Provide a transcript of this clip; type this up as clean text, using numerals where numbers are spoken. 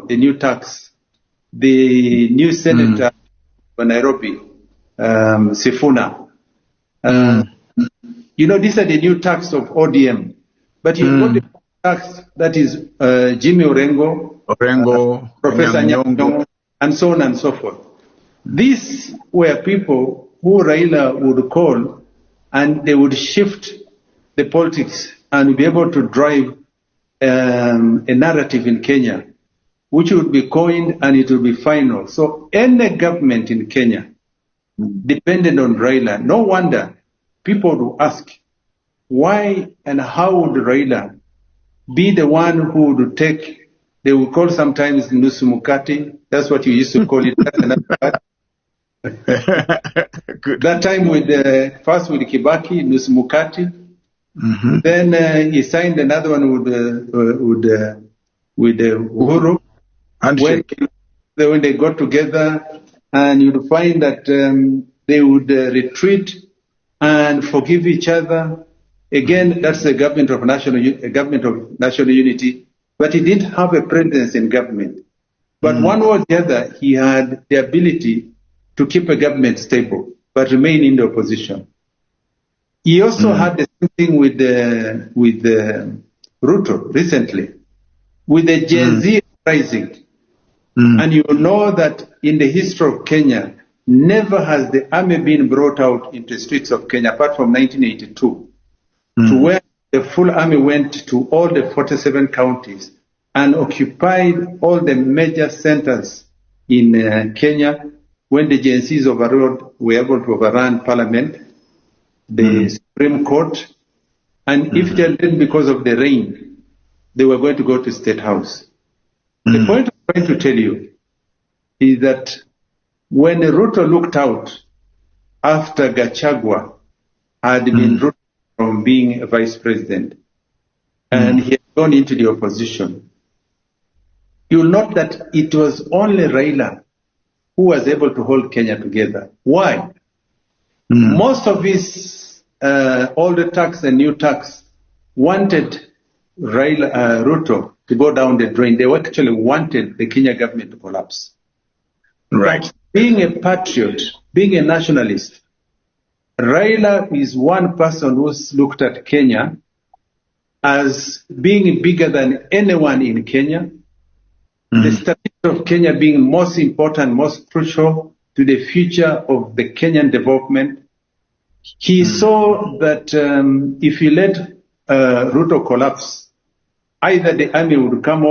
the new tax, the new senator for Nairobi, Sifuna. You know, these are the new tax of ODM. But you've got the tax that is Jimmy Orengo, Professor Nyong'o, and so on and so forth. These were people who Raila would call, and they would shift the politics and be able to drive a narrative in Kenya, which would be coined and it would be final. So any government in Kenya depended on Raila. No wonder people would ask, why and how would Raila be the one who would take, they would call sometimes nusu mukati, that's what you used to call it. That time with first with Kibaki, nusu mukati. Then he signed another one with Uhuru. When they got together, and you'd find that they would retreat and forgive each other. Again, that's a government of national unity, but he didn't have a presence in government. But one or the other, he had the ability to keep a government stable, but remain in the opposition. He also had the same thing with Ruto recently, with the Gen Z rising. And you know that in the history of Kenya, never has the army been brought out into the streets of Kenya, apart from 1982, to where the full army went to all the 47 counties and occupied all the major centers in Kenya, when the Gen Zs overrode, were able to overrun parliament, the Supreme Court, and if they didn't because of the rain, they were going to go to State House. The point I'm trying to tell you is that when Ruto looked out after Gachagua had been rooted from being a vice president and he had gone into the opposition, you'll note that it was only Raila who was able to hold Kenya together. Why? Most of his older tax and new tax wanted Ruto to go down the drain. They actually wanted the Kenya government to collapse. Right. But being a patriot, being a nationalist, Raila is one person who's looked at Kenya as being bigger than anyone in Kenya. The stability of Kenya being most important, most crucial to the future of the Kenyan development. He saw that if he let Ruto collapse, either the army would come over